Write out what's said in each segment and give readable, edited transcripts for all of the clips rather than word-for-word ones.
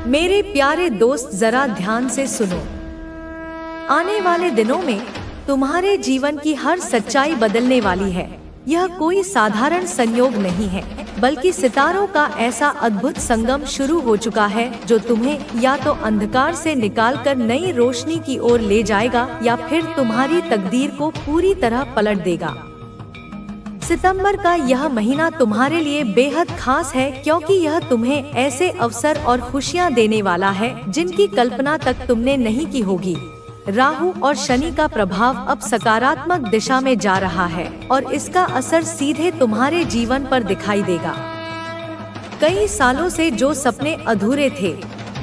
मेरे प्यारे दोस्त, जरा ध्यान से सुनो। आने वाले दिनों में तुम्हारे जीवन की हर सच्चाई बदलने वाली है। यह कोई साधारण संयोग नहीं है, बल्कि सितारों का ऐसा अद्भुत संगम शुरू हो चुका है जो तुम्हें या तो अंधकार से निकालकर नई रोशनी की ओर ले जाएगा या फिर तुम्हारी तकदीर को पूरी तरह पलट देगा। सितंबर का यह महीना तुम्हारे लिए बेहद खास है, क्योंकि यह तुम्हें ऐसे अवसर और खुशियां देने वाला है जिनकी कल्पना तक तुमने नहीं की होगी। राहु और शनि का प्रभाव अब सकारात्मक दिशा में जा रहा है और इसका असर सीधे तुम्हारे जीवन पर दिखाई देगा। कई सालों से जो सपने अधूरे थे,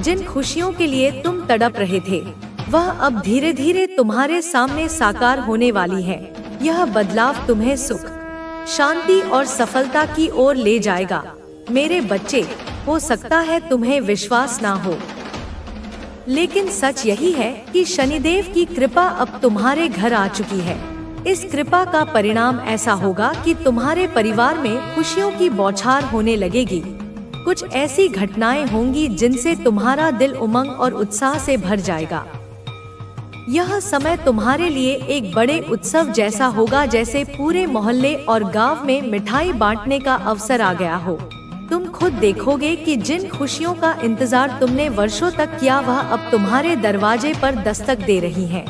जिन खुशियों के लिए तुम तड़प रहे थे, वह अब धीरे धीरे तुम्हारे सामने साकार होने वाली है। यह बदलाव तुम्हें सुख, शांति और सफलता की ओर ले जाएगा। मेरे बच्चे, हो सकता है तुम्हें विश्वास ना हो, लेकिन सच यही है कि शनिदेव की कृपा अब तुम्हारे घर आ चुकी है। इस कृपा का परिणाम ऐसा होगा कि तुम्हारे परिवार में खुशियों की बौछार होने लगेगी। कुछ ऐसी घटनाएं होंगी जिनसे तुम्हारा दिल उमंग और उत्साह से भर जाएगा। यह समय तुम्हारे लिए एक बड़े उत्सव जैसा होगा, जैसे पूरे मोहल्ले और गांव में मिठाई बांटने का अवसर आ गया हो। तुम खुद देखोगे कि जिन खुशियों का इंतजार तुमने वर्षों तक किया, वह अब तुम्हारे दरवाजे पर दस्तक दे रही हैं।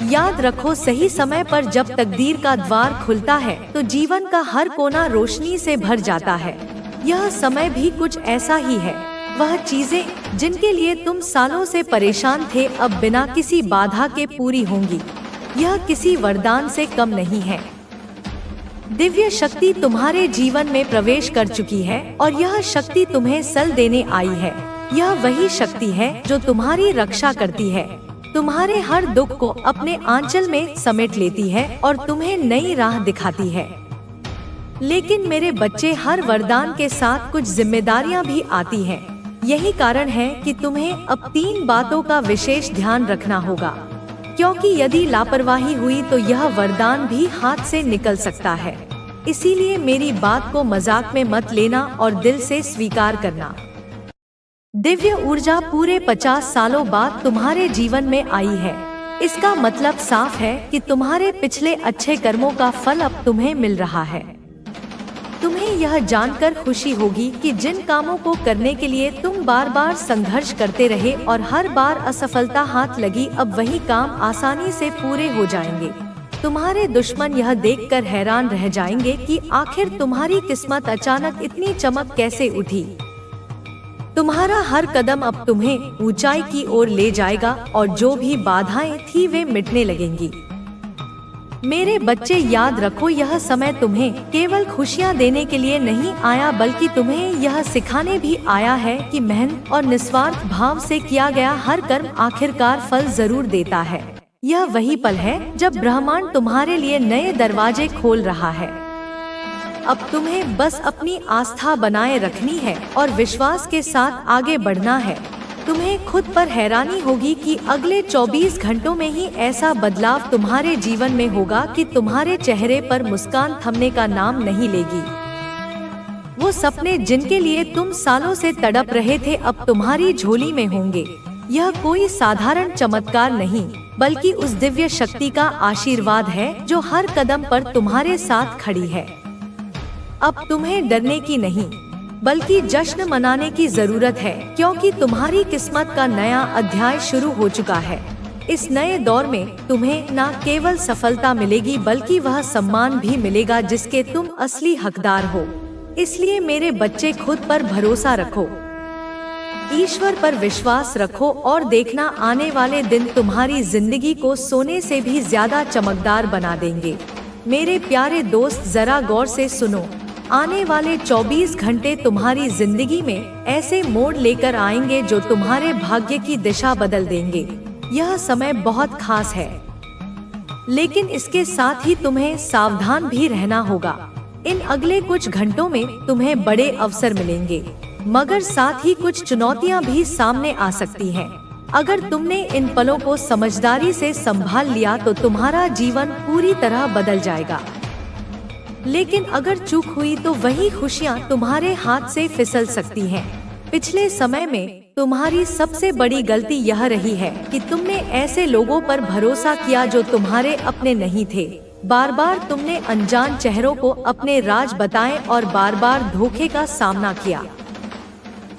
याद रखो, सही समय पर जब तकदीर का द्वार खुलता है तो जीवन का हर कोना रोशनी से भर जाता है। यह समय भी कुछ ऐसा ही है। वह चीजें जिनके लिए तुम सालों से परेशान थे, अब बिना किसी बाधा के पूरी होंगी। यह किसी वरदान से कम नहीं है। दिव्य शक्ति तुम्हारे जीवन में प्रवेश कर चुकी है और यह शक्ति तुम्हें सल देने आई है। यह वही शक्ति है जो तुम्हारी रक्षा करती है, तुम्हारे हर दुख को अपने आंचल में समेट लेती है और तुम्हें नई राह दिखाती है। लेकिन मेरे बच्चे, हर वरदान के साथ कुछ जिम्मेदारियां भी आती हैं। यही कारण है कि तुम्हें अब 3 बातों का विशेष ध्यान रखना होगा, क्योंकि यदि लापरवाही हुई तो यह वरदान भी हाथ से निकल सकता है। इसीलिए मेरी बात को मजाक में मत लेना और दिल से स्वीकार करना। दिव्य ऊर्जा पूरे 50 सालों बाद तुम्हारे जीवन में आई है। इसका मतलब साफ है कि तुम्हारे पिछले अच्छे कर्मों का फल अब तुम्हें मिल रहा है। तुम्हें यह जानकर खुशी होगी कि जिन कामों को करने के लिए तुम बार बार संघर्ष करते रहे और हर बार असफलता हाथ लगी, अब वही काम आसानी से पूरे हो जाएंगे। तुम्हारे दुश्मन यह देखकर हैरान रह जाएंगे कि आखिर तुम्हारी किस्मत अचानक इतनी चमक कैसे उठी। तुम्हारा हर कदम अब तुम्हें ऊंचाई की ओर ले जाएगा और जो भी बाधाएं थी वे मिटने लगेंगी। मेरे बच्चे, याद रखो, यह समय तुम्हें केवल खुशियां देने के लिए नहीं आया, बल्कि तुम्हें यह सिखाने भी आया है कि मेहनत और निस्वार्थ भाव से किया गया हर कर्म आखिरकार फल जरूर देता है। यह वही पल है जब ब्रह्मांड तुम्हारे लिए नए दरवाजे खोल रहा है। अब तुम्हें बस अपनी आस्था बनाए रखनी है और विश्वास के साथ आगे बढ़ना है। तुम्हें खुद पर हैरानी होगी कि अगले 24 घंटों में ही ऐसा बदलाव तुम्हारे जीवन में होगा कि तुम्हारे चेहरे पर मुस्कान थमने का नाम नहीं लेगी। वो सपने जिनके लिए तुम सालों से तड़प रहे थे, अब तुम्हारी झोली में होंगे। यह कोई साधारण चमत्कार नहीं, बल्कि उस दिव्य शक्ति का आशीर्वाद है जो हर कदम पर तुम्हारे साथ खड़ी है। अब तुम्हें डरने की नहीं, बल्कि जश्न मनाने की जरूरत है, क्योंकि तुम्हारी किस्मत का नया अध्याय शुरू हो चुका है। इस नए दौर में तुम्हें न केवल सफलता मिलेगी, बल्कि वह सम्मान भी मिलेगा जिसके तुम असली हकदार हो। इसलिए मेरे बच्चे, खुद पर भरोसा रखो, ईश्वर पर विश्वास रखो और देखना, आने वाले दिन तुम्हारी जिंदगी को सोने से भी ज्यादा चमकदार बना देंगे। मेरे प्यारे दोस्त, जरा गौर से सुनो। आने वाले 24 घंटे तुम्हारी जिंदगी में ऐसे मोड़ लेकर आएंगे जो तुम्हारे भाग्य की दिशा बदल देंगे। यह समय बहुत खास है, लेकिन इसके साथ ही तुम्हें सावधान भी रहना होगा। इन अगले कुछ घंटों में तुम्हें बड़े अवसर मिलेंगे, मगर साथ ही कुछ चुनौतियां भी सामने आ सकती हैं। अगर तुमने इन पलों को समझदारी से संभाल लिया तो तुम्हारा जीवन पूरी तरह बदल जाएगा। लेकिन अगर चूक हुई तो वही खुशियां तुम्हारे हाथ से फिसल सकती हैं। पिछले समय में तुम्हारी सबसे बड़ी गलती यह रही है कि तुमने ऐसे लोगों पर भरोसा किया जो तुम्हारे अपने नहीं थे। बार बार तुमने अनजान चेहरों को अपने राज बताए और बार बार धोखे का सामना किया।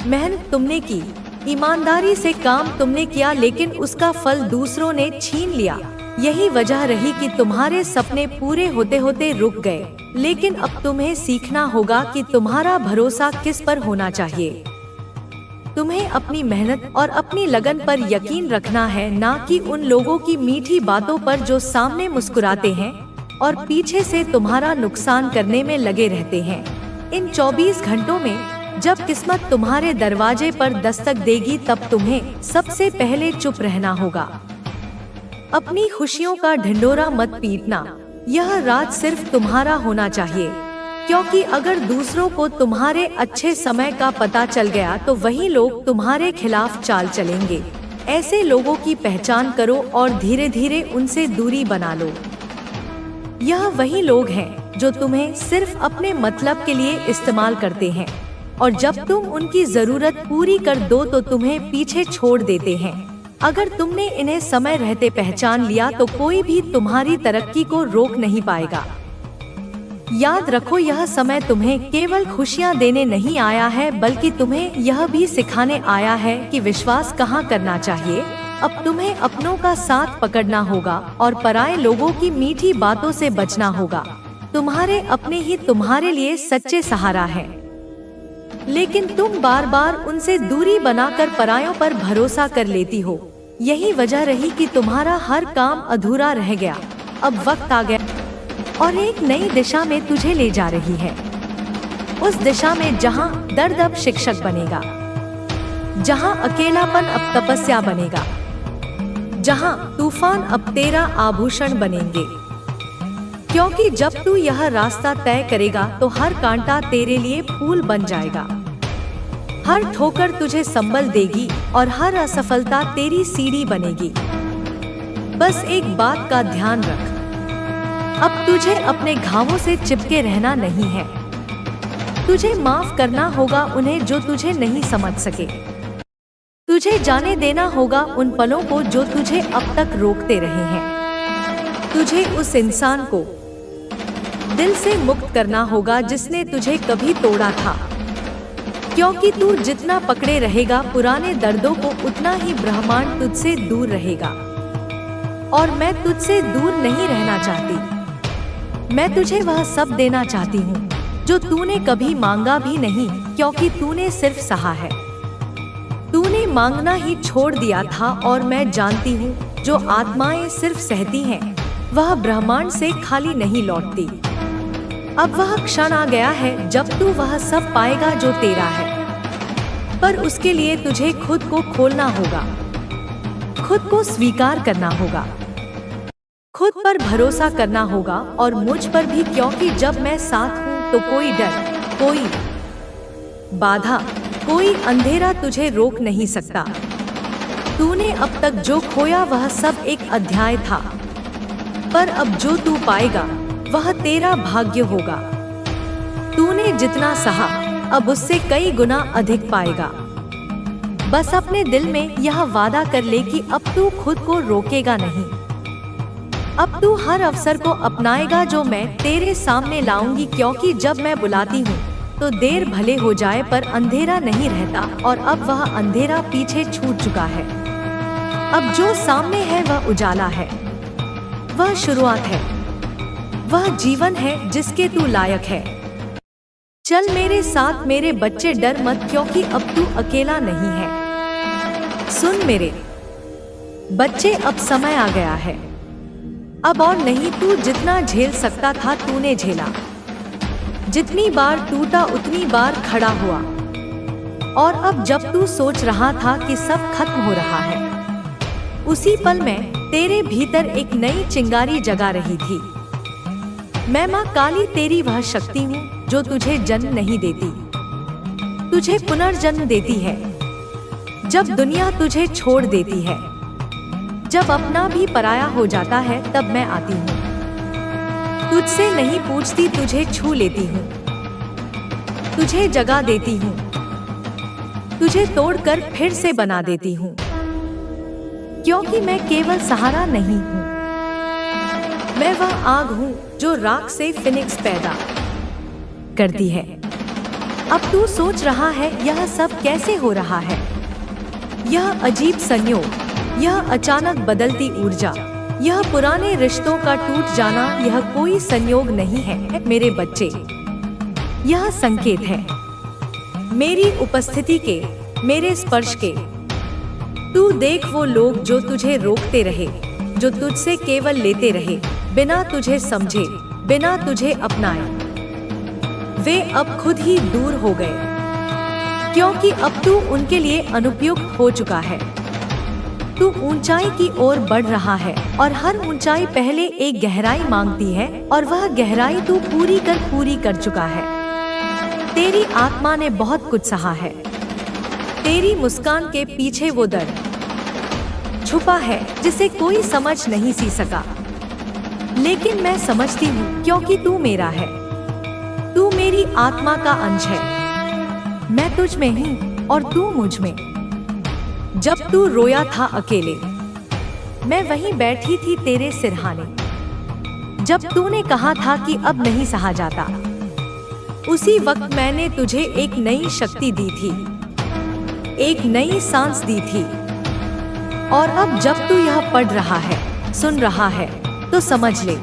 मेहनत तुमने की, ईमानदारी से काम तुमने किया, लेकिन उसका फल दूसरों ने छीन लिया। यही वजह रही कि तुम्हारे सपने पूरे होते होते रुक गए। लेकिन अब तुम्हें सीखना होगा कि तुम्हारा भरोसा किस पर होना चाहिए। तुम्हें अपनी मेहनत और अपनी लगन पर यकीन रखना है, ना कि उन लोगों की मीठी बातों पर जो सामने मुस्कुराते हैं और पीछे से तुम्हारा नुकसान करने में लगे रहते हैं। इन 24 घंटों में जब किस्मत तुम्हारे दरवाजे पर दस्तक देगी, तब तुम्हें सबसे पहले चुप रहना होगा। अपनी खुशियों का ढिंढोरा मत पीटना। यह राज सिर्फ तुम्हारा होना चाहिए, क्योंकि अगर दूसरों को तुम्हारे अच्छे समय का पता चल गया तो वही लोग तुम्हारे खिलाफ चाल चलेंगे। ऐसे लोगों की पहचान करो और धीरे धीरे उनसे दूरी बना लो। यह वही लोग हैं जो तुम्हें सिर्फ अपने मतलब के लिए इस्तेमाल करते हैं, और जब तुम उनकी जरूरत पूरी कर दो तो तुम्हें पीछे छोड़ देते हैं। अगर तुमने इन्हें समय रहते पहचान लिया तो कोई भी तुम्हारी तरक्की को रोक नहीं पाएगा। याद रखो, यह समय तुम्हें केवल खुशियां देने नहीं आया है, बल्कि तुम्हें यह भी सिखाने आया है कि विश्वास कहाँ करना चाहिए। अब तुम्हें अपनों का साथ पकड़ना होगा और पराये लोगों की मीठी बातों से बचना होगा। तुम्हारे अपने ही तुम्हारे लिए सच्चे सहारा हैं, लेकिन तुम बार बार उनसे दूरी बनाकर परायों पर भरोसा कर लेती हो। यही वजह रही कि तुम्हारा हर काम अधूरा रह गया। अब वक्त आ गया और एक नई दिशा में तुझे ले जा रही है। उस दिशा में जहां दर्द अब शिक्षक बनेगा, जहां अकेलापन अब तपस्या बनेगा, जहां तूफान अब तेरा आभूषण बनेंगे। क्योंकि जब तू यह रास्ता तय करेगा तो हर कांटा तेरे लिए फूल बन जाएगा। हर ठोकर तुझे संबल देगी और हर असफलता तेरी सीढ़ी बनेगी। बस एक बात का ध्यान रख, अब तुझे अपने घावों से चिपके रहना नहीं है। तुझे माफ करना होगा उन्हें जो तुझे नहीं समझ सके। तुझे जाने देना होगा उन पलों को जो तुझे अब तक रोकते रहे हैं। तुझे उस इंसान को दिल से मुक्त करना होगा जिसने तुझे कभी तोड़ा था, क्योंकि तू जितना पकड़े रहेगा पुराने दर्दों को, उतना ही ब्रह्मांड तुझसे दूर रहेगा। और मैं तुझसे दूर नहीं रहना चाहती। मैं तुझे वह सब देना चाहती हूँ जो तूने कभी मांगा भी नहीं, क्योंकि तूने सिर्फ सहा है। तूने मांगना ही छोड़ दिया था, और मैं जानती हूँ जो आत्माएं सिर्फ सहती हैं, वह ब्रह्मांड से खाली नहीं लौटती। अब वह क्षण आ गया है जब तू वह सब पाएगा जो तेरा है, पर उसके लिए तुझे खुद को खोलना होगा, खुद को स्वीकार करना होगा, खुद पर भरोसा करना होगा और मुझ पर भी, क्योंकि जब मैं साथ हूँ तो कोई डर, कोई बाधा, कोई अंधेरा तुझे रोक नहीं सकता। तूने अब तक जो खोया वह सब एक अध्याय था, पर अब जो तू पाएगा वह तेरा भाग्य होगा। तूने जितना सहा अब उससे कई गुना अधिक पाएगा। बस अपने दिल में यह वादा कर ले कि अब तू खुद को रोकेगा नहीं। अब तू हर अवसर को अपनाएगा जो मैं तेरे सामने लाऊंगी, क्योंकि जब मैं बुलाती हूँ तो देर भले हो जाए पर अंधेरा नहीं रहता, और अब वह अंधेरा पीछे छूट चुका है। अब जो सामने है वह उजाला है, वह शुरुआत है, वह जीवन है जिसके तू लायक है। चल मेरे साथ मेरे बच्चे, डर मत, क्योंकि अब तू अकेला नहीं है। सुन मेरे बच्चे, अब समय आ गया है। अब और नहीं, तू जितना झेल सकता था तूने झेला। जितनी बार टूटा उतनी बार खड़ा हुआ, और अब जब तू सोच रहा था कि सब खत्म हो रहा है, उसी पल में तेरे भीतर एक नई चिंगारी जगा रही थी। मैं माँ काली तेरी वह शक्ति हूँ जो तुझे जन्म नहीं देती, तुझे पुनर्जन्म देती है। जब दुनिया तुझे छोड़ देती है, जब अपना भी पराया हो जाता है, तब मैं आती हूँ। तुझसे नहीं पूछती, तुझे छू लेती हूँ, तुझे जगा देती हूँ, तुझे तोड़कर फिर से बना देती हूँ, क्योंकि मैं केवल सहारा नहीं हूँ, मैं वह आग हूँ जो राख से फिनिक्स पैदा करती है। अब तू सोच रहा है यह सब कैसे हो रहा है? यह अजीब संयोग, यह अचानक बदलती ऊर्जा, यह पुराने रिश्तों का टूट जाना, यह कोई संयोग नहीं है मेरे बच्चे, यह संकेत है मेरी उपस्थिति के, मेरे स्पर्श के। तू देख वो लोग जो तुझे रोकते रहे, जो तुझसे केवल लेते रहे, बिना तुझे समझे, बिना तुझे अपनाए, वे अब खुद ही दूर हो गए, क्योंकि अब तू उनके लिए अनुपयुक्त हो चुका है। तू ऊंचाई की ओर बढ़ रहा है और हर ऊंचाई पहले एक गहराई मांगती है और वह गहराई तू पूरी कर चुका है। तेरी आत्मा ने बहुत कुछ सहा है। तेरी मुस्कान के पीछे वो दर्द छुपा है जिसे कोई समझ नहीं सी सका, लेकिन मैं समझती हूँ क्योंकि तू मेरा है, तू मेरी आत्मा का अंश है। मैं तुझ में हूँ और तू मुझ में। जब तू रोया था अकेले, मैं वहीं बैठी थी तेरे सिरहाने। जब तूने कहा था कि अब नहीं सहा जाता, उसी वक्त मैंने तुझे एक नई शक्ति दी थी, एक नई सांस दी थी। और अब जब तू यह पढ़ रहा है, सुन रहा है, तो समझ ले,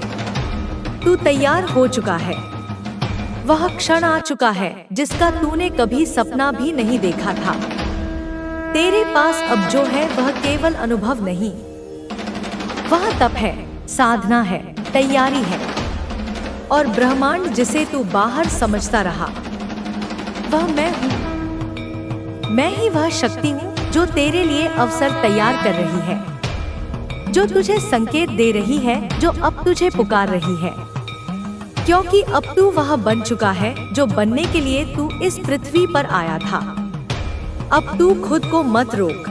तू तैयार हो चुका है। वह क्षण आ चुका है जिसका तूने कभी सपना भी नहीं देखा था। तेरे पास अब जो है वह केवल अनुभव नहीं, वह तप है, साधना है, तैयारी है। और ब्रह्मांड जिसे तू बाहर समझता रहा, वह मैं हूँ। मैं ही वह शक्ति हूँ जो तेरे लिए अवसर तैयार कर रही है, जो तुझे संकेत दे रही है, जो अब तुझे पुकार रही है। क्योंकि अब तू वह बन चुका है जो बनने के लिए तू इस पृथ्वी पर आया था। अब तू खुद को मत रोक।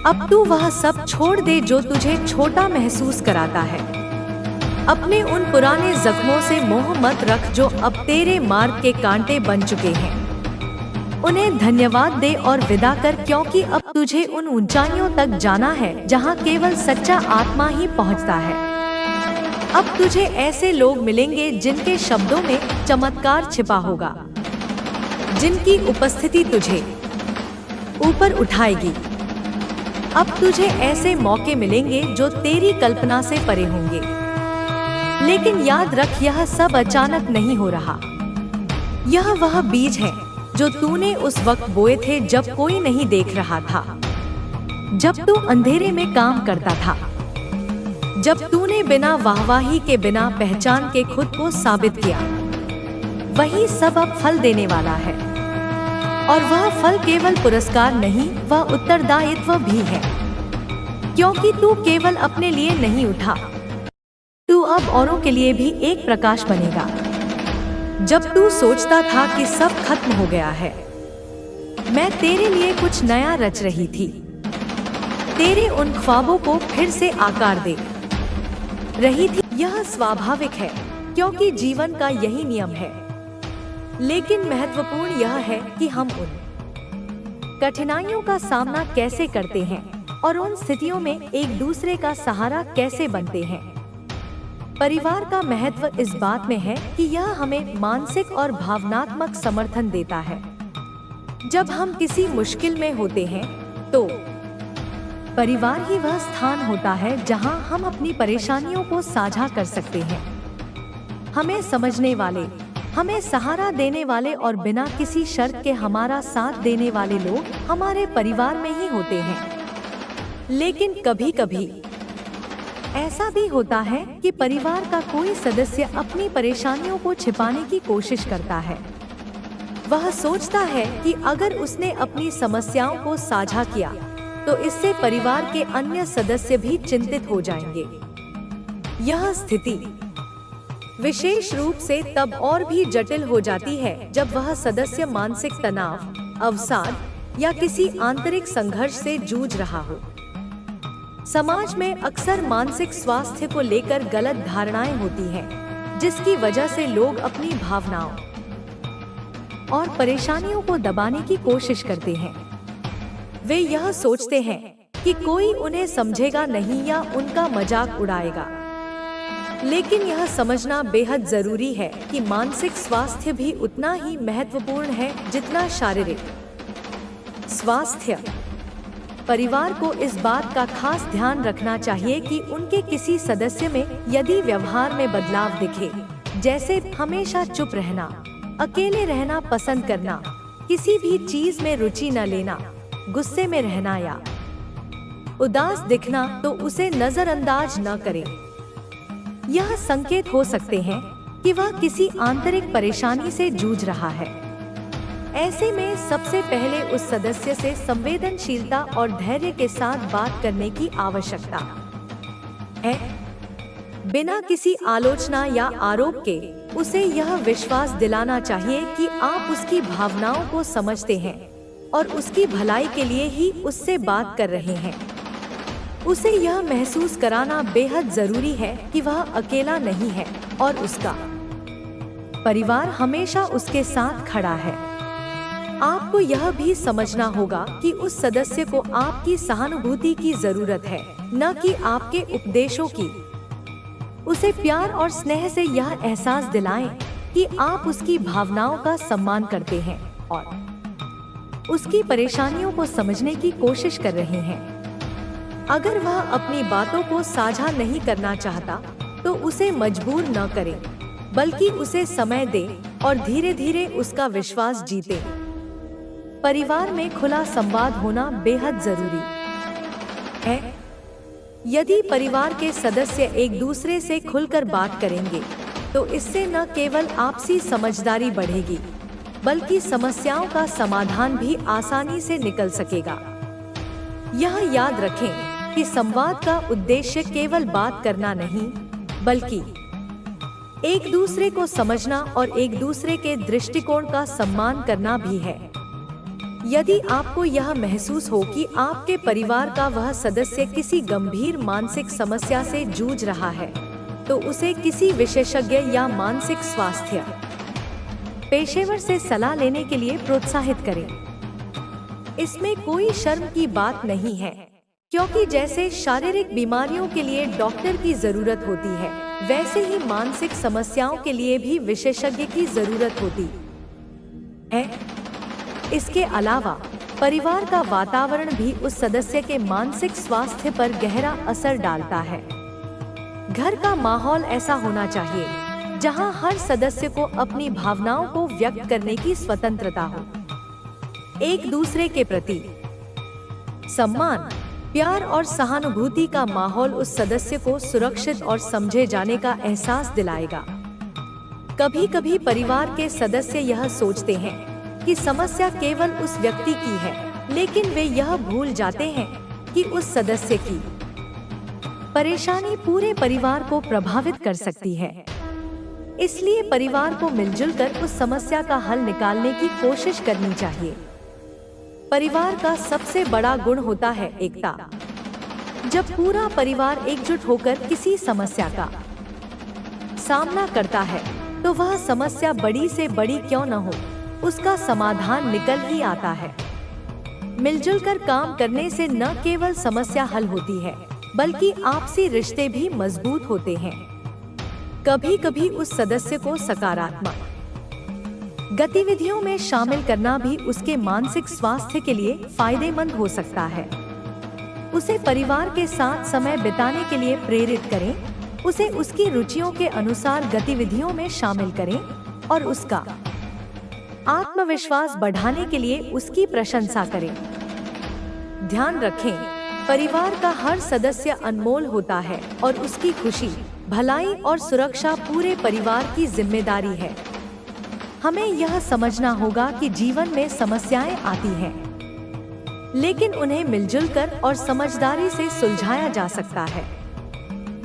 अब तू वह सब छोड़ दे जो तुझे छोटा महसूस कराता है। अपने उन पुराने जख्मों से मोह मत रख जो अब तेरे मार्ग के कांटे बन चुके हैं। उन्हें धन्यवाद दे और विदा कर, क्योंकि अब तुझे उन ऊंचाइयों तक जाना है जहां केवल सच्चा आत्मा ही पहुंचता है। अब तुझे ऐसे लोग मिलेंगे जिनके शब्दों में चमत्कार छिपा होगा, जिनकी उपस्थिति तुझे ऊपर उठाएगी। अब तुझे ऐसे मौके मिलेंगे जो तेरी कल्पना से परे होंगे। लेकिन याद रख, यह सब अचानक नहीं हो रहा। यह वह बीज है जो तूने उस वक्त बोए थे जब कोई नहीं देख रहा था, जब तू अंधेरे में काम करता था, जब तूने बिना वाहवाही के, बिना पहचान के खुद को साबित किया। वही सब अब फल देने वाला है। और वह फल केवल पुरस्कार नहीं, वह उत्तरदायित्व भी है। क्योंकि तू केवल अपने लिए नहीं उठा, तू अब औरों के लिए भी एक प्रकाश बनेगा। जब तू सोचता था कि सब खत्म हो गया है, मैं तेरे लिए कुछ नया रच रही थी। तेरे उन ख्वाबों को फिर से आकार दे रही थी। यह स्वाभाविक है, क्योंकि जीवन का यही नियम है। लेकिन महत्वपूर्ण यह है कि हम उन कठिनाइयों का सामना कैसे करते हैं और उन स्थितियों में एक दूसरे का सहारा कैसे बनते हैं। परिवार का महत्व इस बात में है कि यह हमें मानसिक और भावनात्मक समर्थन देता है। जब हम किसी मुश्किल में होते हैं तो परिवार ही वह स्थान होता है जहां हम अपनी परेशानियों को साझा कर सकते हैं। हमें समझने वाले, हमें सहारा देने वाले और बिना किसी शर्त के हमारा साथ देने वाले लोग हमारे परिवार में ही होते हैं। लेकिन कभी-कभी ऐसा भी होता है कि परिवार का कोई सदस्य अपनी परेशानियों को छिपाने की कोशिश करता है। वह सोचता है कि अगर उसने अपनी समस्याओं को साझा किया तो इससे परिवार के अन्य सदस्य भी चिंतित हो जाएंगे। यह स्थिति विशेष रूप से तब और भी जटिल हो जाती है जब वह सदस्य मानसिक तनाव, अवसाद या किसी आंतरिक संघर्ष से जूझ रहा हो। समाज में अक्सर मानसिक स्वास्थ्य को लेकर गलत धारणाएं होती हैं, जिसकी वजह से लोग अपनी भावनाओं और परेशानियों को दबाने की कोशिश करते हैं। वे यह सोचते हैं कि कोई उन्हें समझेगा नहीं या उनका मजाक उड़ाएगा। लेकिन यह समझना बेहद जरूरी है कि मानसिक स्वास्थ्य भी उतना ही महत्वपूर्ण है जितना शारीरिक स्वास्थ्य। परिवार को इस बात का खास ध्यान रखना चाहिए कि उनके किसी सदस्य में यदि व्यवहार में बदलाव दिखे, जैसे हमेशा चुप रहना, अकेले रहना पसंद करना, किसी भी चीज में रुचि न लेना, गुस्से में रहना या उदास दिखना, तो उसे नजरअंदाज न करें। यह संकेत हो सकते हैं कि वह किसी आंतरिक परेशानी से जूझ रहा है। ऐसे में सबसे पहले उस सदस्य से संवेदनशीलता और धैर्य के साथ बात करने की आवश्यकता है। बिना किसी आलोचना या आरोप के उसे यह विश्वास दिलाना चाहिए कि आप उसकी भावनाओं को समझते हैं और उसकी भलाई के लिए ही उससे बात कर रहे हैं। उसे यह महसूस कराना बेहद जरूरी है कि वह अकेला नहीं है और उसका परिवार हमेशा उसके साथ खड़ा है। आपको यह भी समझना होगा कि उस सदस्य को आपकी सहानुभूति की जरूरत है, न कि आपके उपदेशों की। उसे प्यार और स्नेह से यह एहसास दिलाएं कि आप उसकी भावनाओं का सम्मान करते हैं और उसकी परेशानियों को समझने की कोशिश कर रहे हैं। अगर वह अपनी बातों को साझा नहीं करना चाहता, तो उसे मजबूर न करें, बल्कि उसे समय दें और धीरे धीरे उसका विश्वास जीतें। परिवार में खुला संवाद होना बेहद जरूरी है। यदि परिवार के सदस्य एक दूसरे से खुलकर बात करेंगे, तो इससे न केवल आपसी समझदारी बढ़ेगी, बल्कि समस्याओं का समाधान भी आसानी से निकल सकेगा। यह याद रखें कि संवाद का उद्देश्य केवल बात करना नहीं, बल्कि एक दूसरे को समझना और एक दूसरे के दृष्टिकोण का सम्मान करना भी है। यदि आपको यह महसूस हो कि आपके परिवार का वह सदस्य किसी गंभीर मानसिक समस्या से जूझ रहा है, तो उसे किसी विशेषज्ञ या मानसिक स्वास्थ्य पेशेवर से सलाह लेने के लिए प्रोत्साहित करें। इसमें कोई शर्म की बात नहीं है, क्योंकि जैसे शारीरिक बीमारियों के लिए डॉक्टर की जरूरत होती है, वैसे ही मानसिक समस्याओं के लिए भी विशेषज्ञ की जरूरत होती है। इसके अलावा परिवार का वातावरण भी उस सदस्य के मानसिक स्वास्थ्य पर गहरा असर डालता है। घर का माहौल ऐसा होना चाहिए जहां हर सदस्य को अपनी भावनाओं को व्यक्त करने की स्वतंत्रता हो। एक दूसरे के प्रति सम्मान, प्यार और सहानुभूति का माहौल उस सदस्य को सुरक्षित और समझे जाने का एहसास दिलाएगा। कभी-कभी परिवार के सदस्य यह सोचते हैं कि समस्या केवल उस व्यक्ति की है, लेकिन वे यह भूल जाते हैं कि उस सदस्य की परेशानी पूरे परिवार को प्रभावित कर सकती है। इसलिए परिवार को मिलजुल कर उस समस्या का हल निकालने की कोशिश करनी चाहिए। परिवार का सबसे बड़ा गुण होता है एकता। जब पूरा परिवार एकजुट होकर किसी समस्या का सामना करता है, तो वह समस्या बड़ी से बड़ी क्यों न हो, उसका समाधान निकल ही आता है। मिलजुल कर काम करने से न केवल समस्या हल होती है, बल्कि आपसी रिश्ते भी मजबूत होते हैं। कभी-कभी उस सदस्य को सकारात्मक गतिविधियों में शामिल करना भी उसके मानसिक स्वास्थ्य के लिए फायदेमंद हो सकता है। उसे परिवार के साथ समय बिताने के लिए प्रेरित करें, उसे उसकी रुचियों के अनुसार गतिविधियों में शामिल करें और उसका आत्मविश्वास बढ़ाने के लिए उसकी प्रशंसा करें। ध्यान रखें, परिवार का हर सदस्य अनमोल होता है और उसकी खुशी, भलाई और सुरक्षा पूरे परिवार की जिम्मेदारी है। हमें यह समझना होगा कि जीवन में समस्याएं आती हैं, लेकिन उन्हें मिलजुल कर और समझदारी से सुलझाया जा सकता है।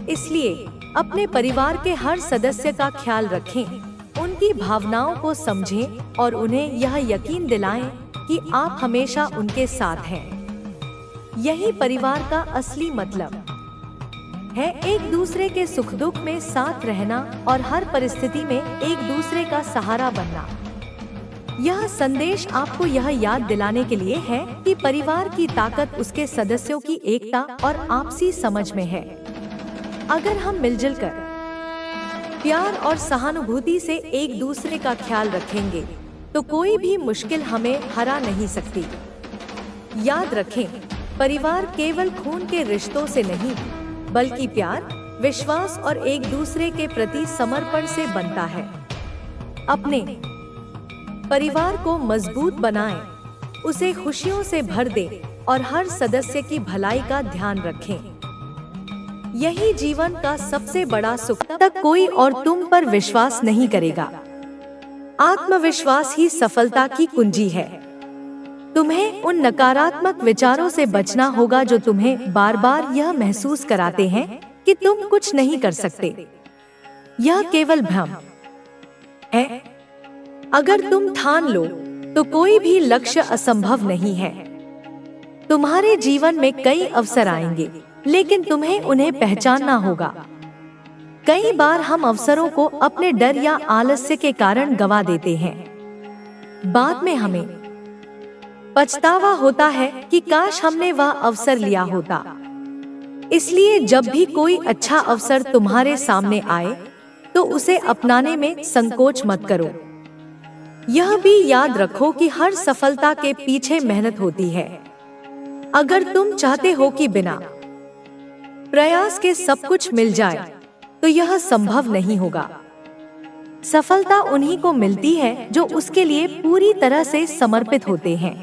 इसलिए अपने परिवार के हर सदस्य का ख्याल रखें, उनकी भावनाओं को समझें और उन्हें यह यकीन दिलाएं कि आप हमेशा उनके साथ हैं। यही परिवार का असली मतलब है, एक दूसरे के सुख दुख में साथ रहना और हर परिस्थिति में एक दूसरे का सहारा बनना। यह संदेश आपको यह याद दिलाने के लिए है कि परिवार की ताकत उसके सदस्यों की एकता और आपसी समझ में है। अगर हम मिलजुल कर प्यार और सहानुभूति से एक दूसरे का ख्याल रखेंगे तो कोई भी मुश्किल हमें हरा नहीं सकती। याद रखें, परिवार केवल खून के रिश्तों से नहीं बल्कि प्यार, विश्वास और एक दूसरे के प्रति समर्पण से बनता है। अपने परिवार को मजबूत बनाएं, उसे खुशियों से भर दें और हर सदस्य की भलाई का ध्यान रखें। यही जीवन का सबसे बड़ा सुख। तक कोई और तुम पर विश्वास नहीं करेगा। आत्मविश्वास ही सफलता की कुंजी है। तुम्हें उन नकारात्मक विचारों से बचना होगा जो तुम्हें बार बार यह महसूस कराते हैं कि तुम कुछ नहीं कर सकते। यह केवल भ्रम है। अगर तुम ठान लो तो कोई भी लक्ष्य असंभव नहीं है। तुम्हारे जीवन में कई अवसर आएंगे, लेकिन तुम्हें उन्हें पहचानना होगा। कई बार हम अवसरों को अपने डर या आलस्य के कारण गवा देते हैं। बाद में हमें पछतावा होता है कि काश हमने वह अवसर लिया होता। इसलिए जब भी कोई अच्छा अवसर तुम्हारे सामने आए तो उसे अपनाने में संकोच मत करो। यह भी याद रखो कि हर सफलता के पीछे मेहनत होती है। अगर तुम चाहते हो कि बिना प्रयास के सब कुछ मिल जाए तो यह संभव नहीं होगा। सफलता उन्हीं को मिलती है जो उसके लिए पूरी तरह से समर्पित होते हैं।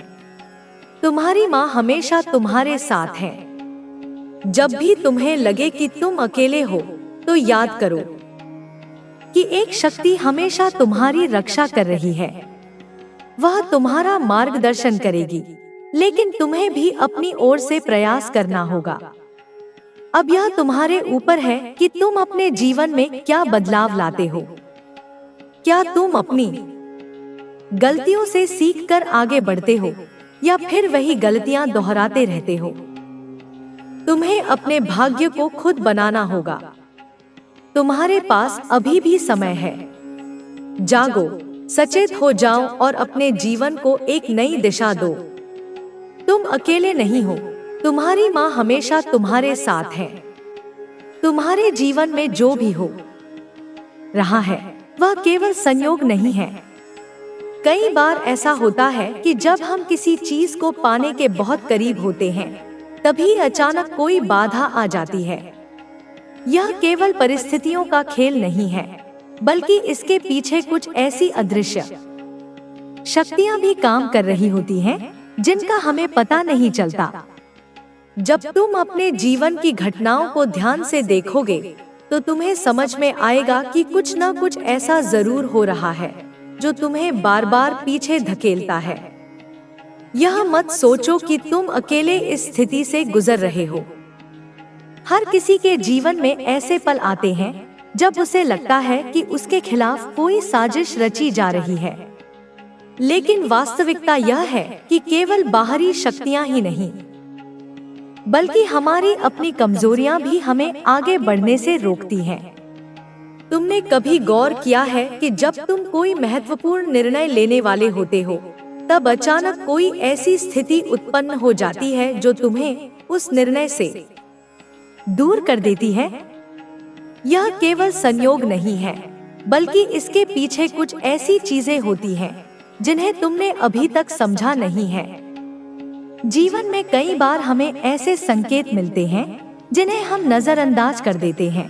तुम्हारी माँ हमेशा तुम्हारे साथ है। जब भी तुम्हें लगे कि तुम अकेले हो तो याद करो कि एक शक्ति हमेशा तुम्हारी रक्षा कर रही है। वह तुम्हारा मार्गदर्शन करेगी, लेकिन तुम्हें भी अपनी ओर से प्रयास करना होगा। अब यह तुम्हारे ऊपर है कि तुम अपने जीवन में क्या बदलाव लाते हो। क्या तुम अपनी गलतियों से सीखकर आगे बढ़ते हो या फिर वही गलतियां दोहराते रहते हो? तुम्हें अपने भाग्य को खुद बनाना होगा। तुम्हारे पास अभी भी समय है। जागो, सचेत हो जाओ और अपने जीवन को एक नई दिशा दो। तुम अकेले नहीं हो। तुम्हारी माँ हमेशा तुम्हारे साथ है। तुम्हारे जीवन में जो भी हो रहा है वह केवल संयोग नहीं है। कई बार ऐसा होता है कि जब हम किसी चीज को पाने के बहुत करीब होते हैं तभी अचानक कोई बाधा आ जाती है। यह केवल परिस्थितियों का खेल नहीं है, बल्कि इसके पीछे कुछ ऐसी अदृश्य शक्तियां भी काम कर रही होती हैं जिनका हमें पता नहीं चलता। जब तुम अपने जीवन की घटनाओं को ध्यान से देखोगे तो तुम्हें समझ में आएगा कि कुछ न कुछ ऐसा जरूर हो रहा है जो तुम्हें बार बार पीछे धकेलता है। यह मत सोचो कि तुम अकेले इस स्थिति से गुजर रहे हो। हर किसी के जीवन में ऐसे पल आते हैं जब उसे लगता है कि उसके खिलाफ कोई साजिश रची जा रही है, लेकिन वास्तविकता यह है कि केवल बाहरी शक्तियां ही नहीं बल्कि हमारी अपनी कमजोरियां भी हमें आगे बढ़ने से रोकती हैं। तुमने कभी गौर किया है कि जब तुम कोई महत्वपूर्ण निर्णय लेने वाले होते हो तब अचानक कोई ऐसी स्थिति उत्पन्न हो जाती है जो तुम्हें उस निर्णय से दूर कर देती है? यह केवल संयोग नहीं है, बल्कि इसके पीछे कुछ ऐसी चीजें होती हैं जिन्हें तुमने अभी तक समझा नहीं है। जीवन में कई बार हमें ऐसे संकेत मिलते हैं जिन्हें हम नजरअंदाज कर देते हैं,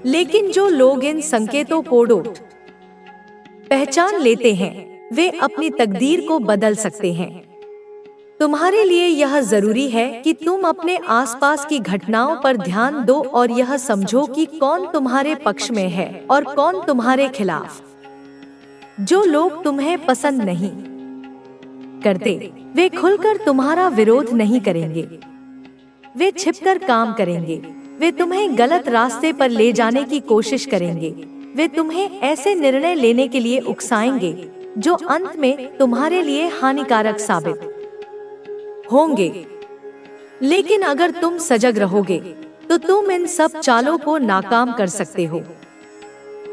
लेकिन जो लोग इन संकेतों को पहचान लेते हैं वे अपनी तकदीर को बदल सकते हैं। तुम्हारे लिए यह जरूरी है कि तुम अपने आसपास की घटनाओं पर ध्यान दो और यह समझो कि कौन तुम्हारे पक्ष में है और कौन तुम्हारे खिलाफ। जो लोग तुम्हें पसंद नहीं करते वे खुलकर तुम्हारा विरोध नहीं करेंगे। वे छिपकर काम करेंगे। वे तुम्हें गलत रास्ते पर ले जाने की कोशिश करेंगे। वे तुम्हें ऐसे निर्णय लेने के लिए उकसाएंगे जो अंत में तुम्हारे लिए हानिकारक साबित होंगे। लेकिन अगर तुम सजग रहोगे तो तुम इन सब चालों को नाकाम कर सकते हो।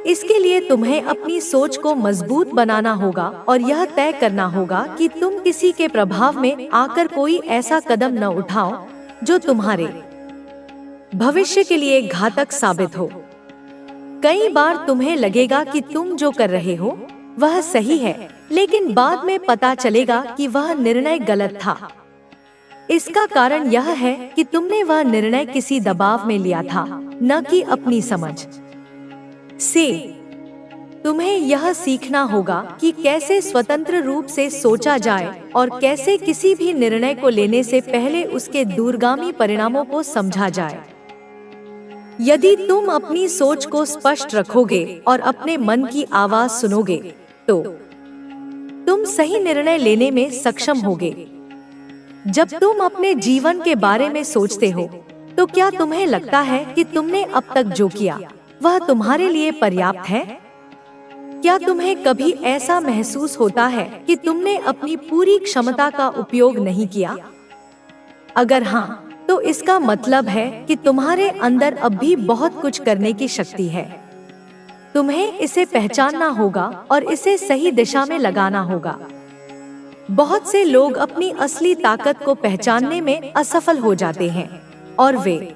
इसके लिए तुम्हें अपनी सोच को मजबूत बनाना होगा और यह तय करना होगा कि तुम किसी के प्रभाव में आकर कोई ऐसा कदम न उठाओ जो तुम्हारे भविष्य के लिए घातक साबित हो। कई बार तुम्हें लगेगा कि तुम जो कर रहे हो वह सही है, लेकिन बाद में पता चलेगा कि वह निर्णय गलत था। इसका कारण यह है कि तुमने वह निर्णय किसी दबाव में लिया था, न कि अपनी समझ से। तुम्हें यह सीखना होगा कि कैसे स्वतंत्र रूप से सोचा जाए और कैसे किसी भी निर्णय को लेने से पहले उसके दूरगामी परिणामों को समझा जाए। यदि तुम अपनी सोच को स्पष्ट रखोगे और अपने मन की आवाज सुनोगे, तो तुम सही निर्णय लेने में सक्षम होगे। जब तुम अपने जीवन के बारे में सोचते हो, तो क्या तुम्हें लगता है कि तुमने अब तक जो किया वह तुम्हारे लिए पर्याप्त है? क्या तुम्हें कभी ऐसा महसूस होता है कि तुमने अपनी पूरी क्षमता का उपयोग नहीं किया? अगर हाँ, तो इसका मतलब है कि तुम्हारे अंदर अब भी बहुत कुछ करने की शक्ति है। तुम्हें इसे पहचानना होगा और इसे सही दिशा में लगाना होगा। बहुत से लोग अपनी असली ताकत को पहचानने में असफल हो जाते हैं और वे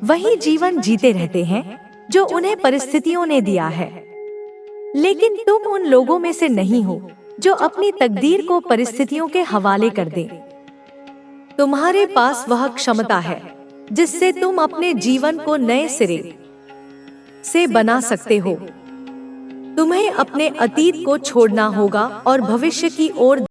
वही जीवन जीते रहते हैं जो उन्हें परिस्थितियों ने दिया है। लेकिन तुम उन लोगों में से नहीं हो जो अपनी तकदीर को परिस्थितियों के हवाले कर दे। तुम्हारे पास वह क्षमता है जिससे तुम अपने जीवन को नए सिरे से बना सकते हो। तुम्हें अपने अतीत को छोड़ना होगा और भविष्य की ओर